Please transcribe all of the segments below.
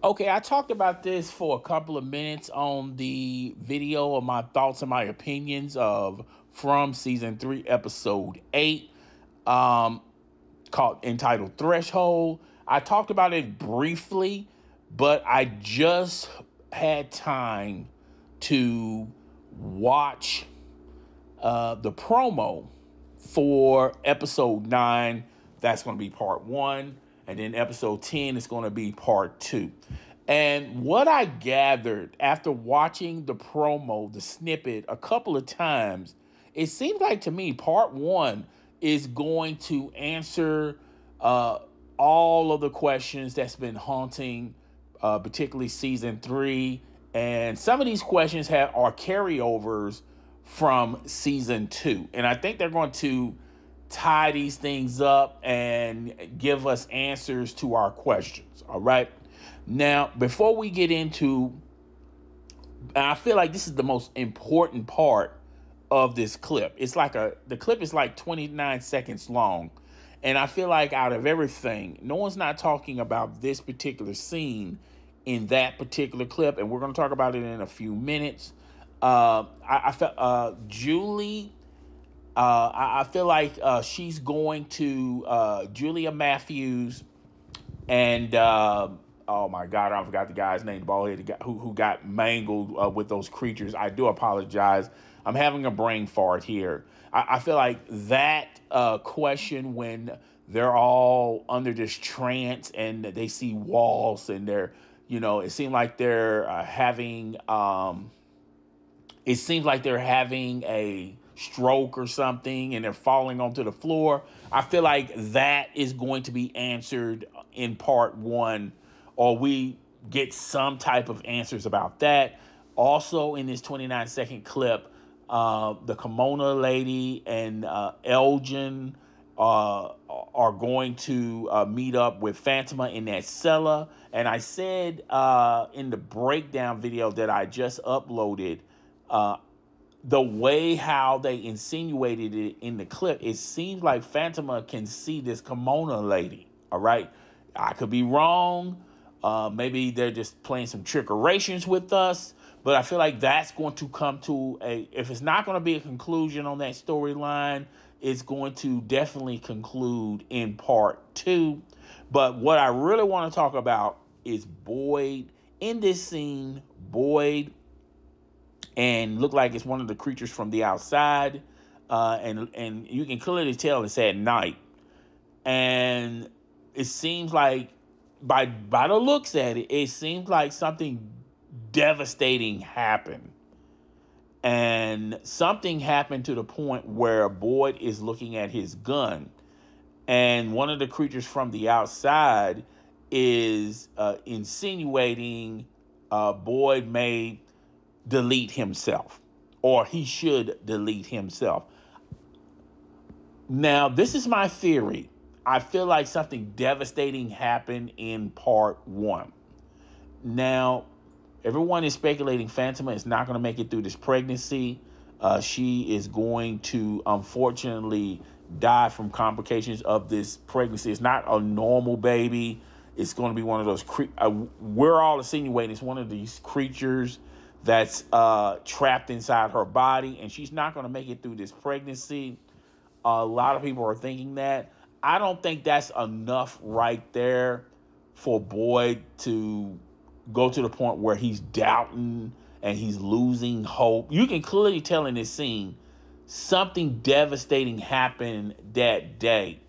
Okay, I talked about this for a couple of minutes on the video of my thoughts and my opinions of from season 3, episode 8, um, called entitled Threshold. I talked about it briefly, but I just had time to watch the promo for episode 9. That's going to be part 1. And then episode 10 is going to be part 2. And what I gathered after watching the promo, the snippet, a couple of times, it seems like to me part 1 is going to answer all of the questions that's been haunting, particularly season 3. And some of these questions are carryovers from season 2. And I think they're going to tie these things up and give us answers to our questions. All right. Now, before we get into, I feel like this is the most important part of this clip. The clip is like 29 seconds long. And I feel like out of everything, no one's not talking about this particular scene in that particular clip. And we're going to talk about it in a few minutes. I felt Julie. I feel like she's going to Julia Matthews and oh my God, I forgot the guy's name, the bald-headed guy who got mangled with those creatures. I do apologize. I'm having a brain fart here. I feel like that question when they're all under this trance and they see walls and it seems like they're having a stroke or something and they're falling onto the floor. I feel like that is going to be answered in part 1, or we get some type of answers about that. Also in this 29-second clip, the kimono lady and Elgin are going to meet up with Phantoma in that cellar. And I said in the breakdown video that I just uploaded, the way how they insinuated it in the clip, it seems like Phantoma can see this kimono lady. All right. I could be wrong. Maybe they're just playing some trickerations with us. But I feel like that's going to come to if it's not going to be a conclusion on that storyline, it's going to definitely conclude in part 2. But what I really want to talk about is Boyd in this scene. Boyd and look like it's one of the creatures from the outside. And you can clearly tell it's at night. And it seems like by the looks at it, it seems like something devastating happened. And something happened to the point where Boyd is looking at his gun. And one of the creatures from the outside is insinuating Boyd may delete himself, or he should delete himself. Now, this is my theory. I feel like something devastating happened in part 1. Now, everyone is speculating Phantoma is not going to make it through this pregnancy. She is going to, unfortunately, die from complications of this pregnancy. It's not a normal baby. It's going to be one of those, we're all insinuating it's one of these creatures that's trapped inside her body, and she's not going to make it through this pregnancy. A lot of people are thinking that. I don't think that's enough right there for Boyd to go to the point where he's doubting and he's losing hope. You can clearly tell in this scene something devastating happened that day,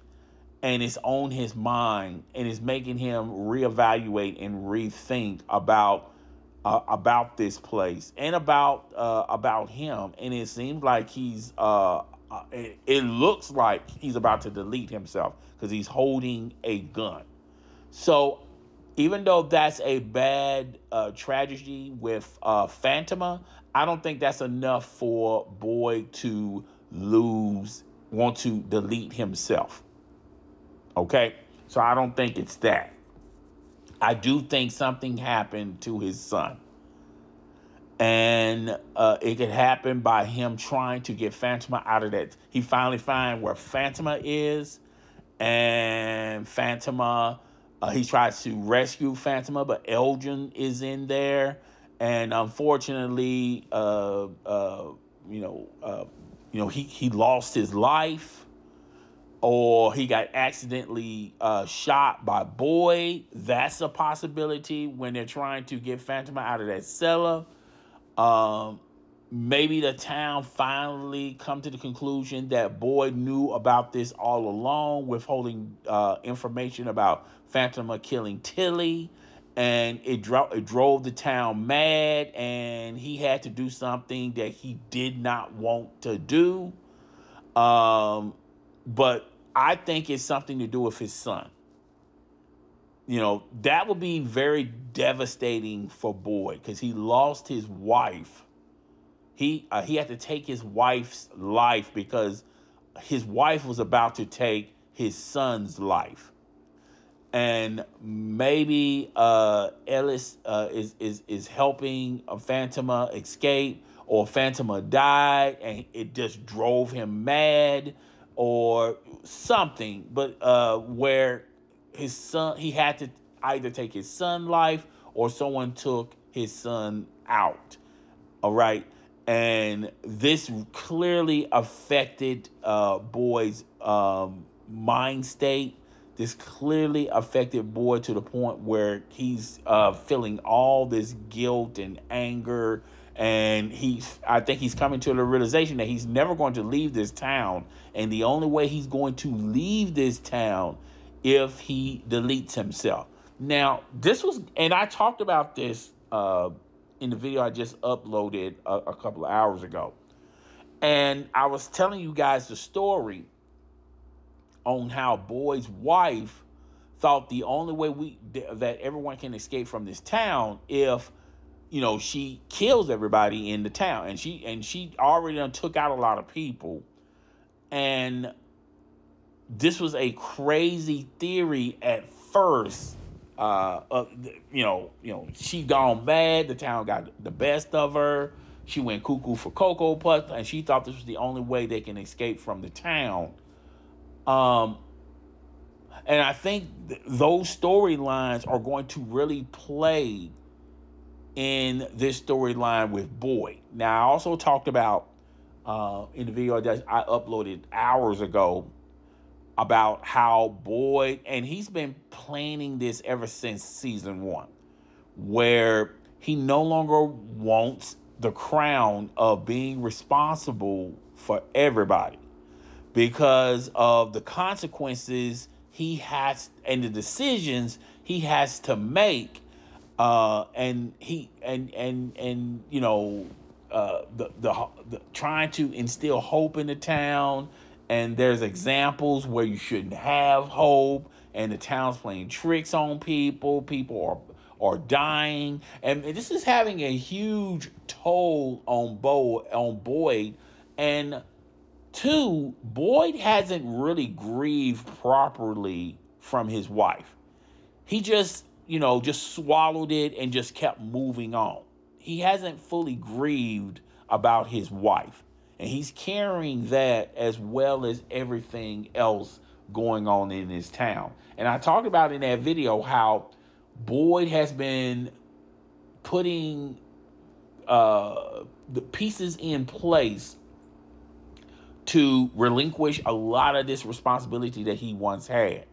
and it's on his mind, and it's making him reevaluate and rethink about this place and about him. And it seems like it looks like he's about to delete himself because he's holding a gun. So even though that's a bad tragedy with Phantoma, I don't think that's enough for Boyd to want to delete himself. Okay? So I don't think it's that. I do think something happened to his son. And it could happen by him trying to get Phantoma out of that. He finally find where Phantoma is. And Phantoma He tries to rescue Phantoma, but Elgin is in there, and unfortunately, he lost his life, or he got accidentally shot by Boyd. That's a possibility when they're trying to get Phantoma out of that cellar. Maybe the town finally come to the conclusion that Boyd knew about this all along, withholding information about Phantoma killing Tilly, and it drove the town mad, and he had to do something that he did not want to do. But I think it's something to do with his son. That would be very devastating for Boyd because he lost his wife. He had to take his wife's life because his wife was about to take his son's life. And maybe Ellis is helping Phantoma escape, or Phantoma died and it just drove him mad, or something. But where his son, he had to either take his son's life or someone took his son out. All right. And this clearly affected Boyd's mind state. This clearly affected Boyd to the point where he's feeling all this guilt and anger. And I think he's coming to the realization that he's never going to leave this town. And the only way he's going to leave this town if he deletes himself. Now, and I talked about this in the video I just uploaded a couple of hours ago. And I was telling you guys the story on how Boyd's wife thought the only way that everyone can escape from this town if she kills everybody in the town, and she already done took out a lot of people. And this was a crazy theory at first. She gone bad. The town got the best of her. She went cuckoo for Cocoa Puffs, and she thought this was the only way they can escape from the town. And I think those storylines are going to really play in this storyline with Boyd. Now, I also talked about in the video that I uploaded hours ago about how Boyd, and he's been planning this ever since season 1, where he no longer wants the crown of being responsible for everybody because of the consequences he has and the decisions he has to make. The trying to instill hope in the town. And there's examples where you shouldn't have hope, and the town's playing tricks on people. People are dying, and this is having a huge toll on Boyd. And 2, Boyd hasn't really grieved properly from his wife. He just swallowed it and just kept moving on. He hasn't fully grieved about his wife. And he's carrying that as well as everything else going on in his town. And I talked about in that video how Boyd has been putting the pieces in place to relinquish a lot of this responsibility that he once had.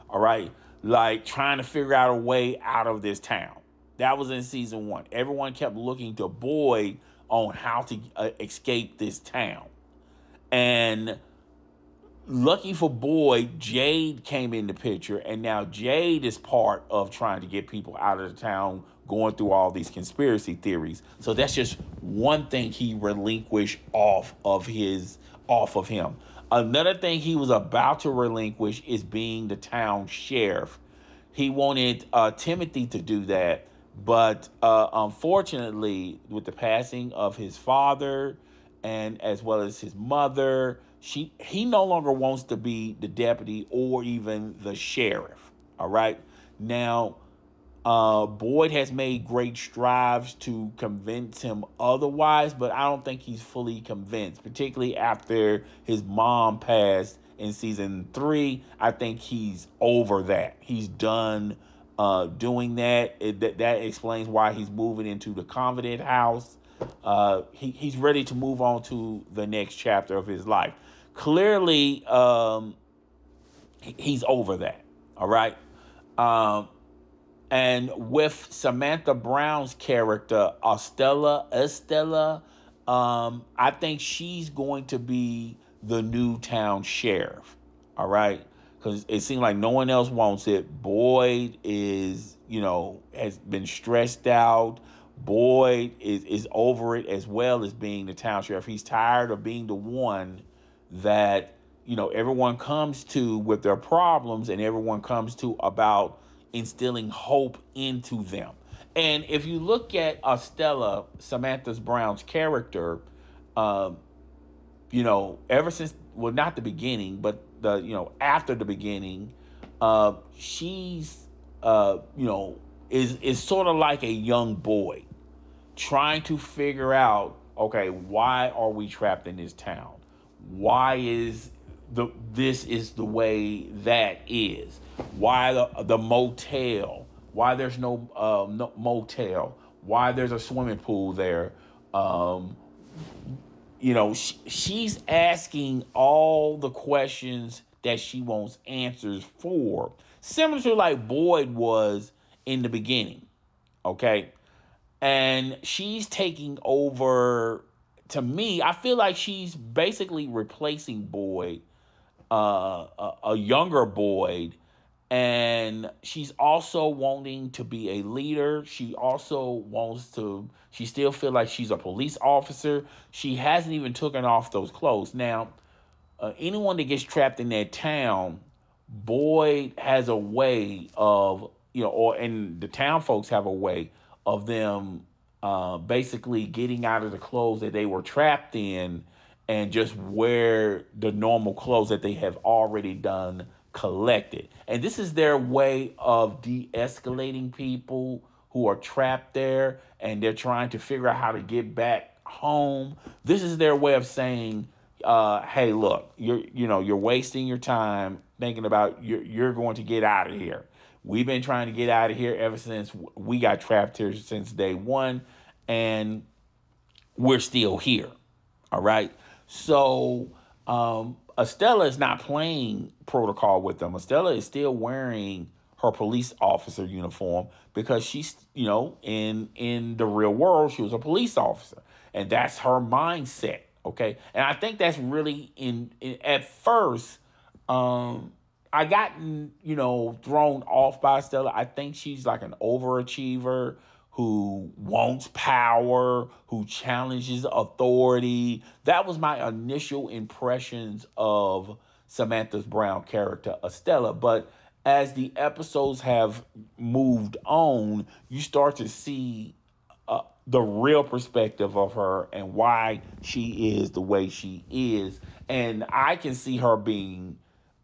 All right? Like trying to figure out a way out of this town. That was in season 1. Everyone kept looking to Boyd on how to escape this town. And lucky for Boyd, Jade came in the picture, and now Jade is part of trying to get people out of the town, going through all these conspiracy theories. So that's just one thing he relinquished off of him. Another thing he was about to relinquish is being the town sheriff. He wanted Timothy to do that. But unfortunately, with the passing of his father and as well as his mother, he no longer wants to be the deputy or even the sheriff. All right. Now, Boyd has made great strides to convince him otherwise, but I don't think he's fully convinced, particularly after his mom passed in season 3. I think he's over that. He's done doing that. That explains why he's moving into the Confident House. He's ready to move on to the next chapter of his life. Clearly, he's over that. All right. And with Samantha Brown's character, Estella, I think she's going to be the new town sheriff. All right. Because it seems like no one else wants it. Boyd is, has been stressed out. Boyd is over it, as well as being the town sheriff. He's tired of being the one that, everyone comes to with their problems, and everyone comes to about instilling hope into them. And if you look at Estella, Samantha Brown's character, ever since, well, not the beginning, but after the beginning, she's, is sort of like a young boy trying to figure out, okay, why are we trapped in this town? Why is this is the way that is? Why the motel? Why there's no motel? Why there's a swimming pool there? She's asking all the questions that she wants answers for, similar to like Boyd was in the beginning. Okay. And she's taking over. To me, I feel like she's basically replacing Boyd, a younger Boyd, and she's also wanting to be a leader. She still feel like she's a police officer. She hasn't even taken off those clothes. Now, anyone that gets trapped in that town, Boyd has a way of, and the town folks have a way of them basically getting out of the clothes that they were trapped in and just wear the normal clothes that they have already done collected. And this is their way of de-escalating people who are trapped there and they're trying to figure out how to get back home. This is their way of saying, hey, look, you're wasting your time thinking about you're going to get out of here. We've been trying to get out of here ever since we got trapped here since day one, and we're still here. All right. So Estella is not playing protocol with them. Estella is still wearing her police officer uniform because she's, in the real world, she was a police officer. And that's her mindset. Okay. And I think that's really at first, I gotten, thrown off by Stella. I think she's like an overachiever who wants power, who challenges authority. That was my initial impressions of Samantha Brown character, Estella. But as the episodes have moved on, you start to see the real perspective of her and why she is the way she is. And I can see her being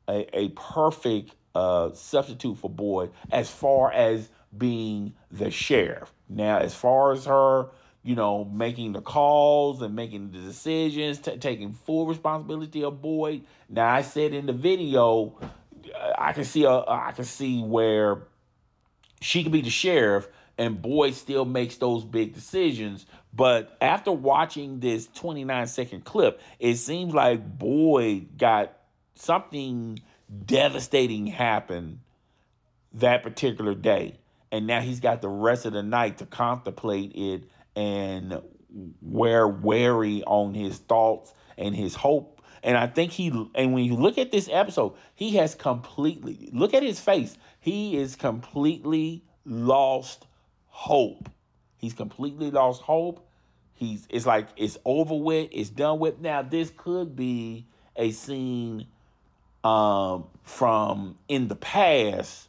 a perfect substitute for Boyd as far as being the sheriff. Now, as far as her, making the calls and making the decisions, taking full responsibility of Boyd. Now, I said in the video, I can see where she could be the sheriff and Boyd still makes those big decisions. But after watching this 29-second clip, it seems like Boyd got something devastating happen that particular day. And now he's got the rest of the night to contemplate it and wear wary on his thoughts and his hope. And I think and when you look at this episode, he has completely, look at his face. He is completely lost hope. He's completely lost hope. It's like it's over with. It's done with. Now, this could be a scene from in the past,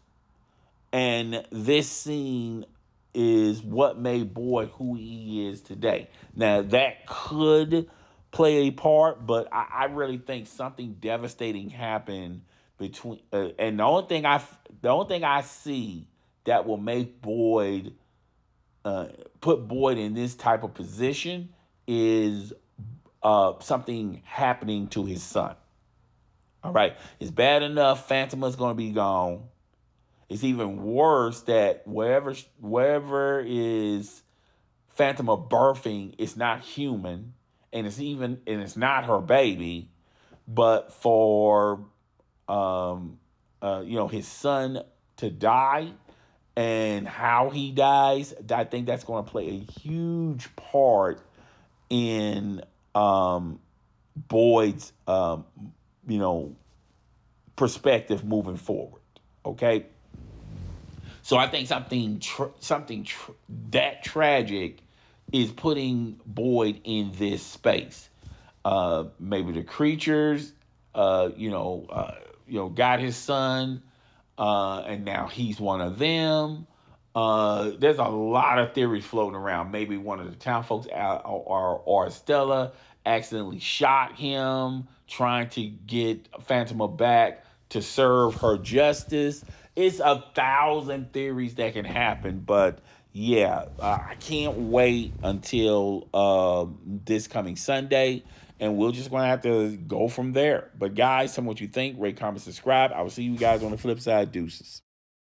and this scene is what made Boyd who he is today. Now, that could play a part, but I really think something devastating happened between. And the only thing I see that will make Boyd put Boyd in this type of position is something happening to his son. All right. It's bad enough Phantoma's going to be gone. It's even worse that wherever is Phantoma birthing, it's not human, and it's not her baby, but for his son to die and how he dies, I think that's going to play a huge part in Boyd's perspective moving forward. Okay. So I think something that tragic is putting Boyd in this space. Maybe the creatures, got his son, and now he's one of them. There's a lot of theories floating around. Maybe one of the town folks or Stella accidentally shot him, trying to get Phantoma back to serve her justice. It's 1,000 theories that can happen, but yeah, I can't wait until this coming Sunday, and we're just going to have to go from there. But guys, tell me what you think. Rate, comment, subscribe. I will see you guys on the flip side. Deuces.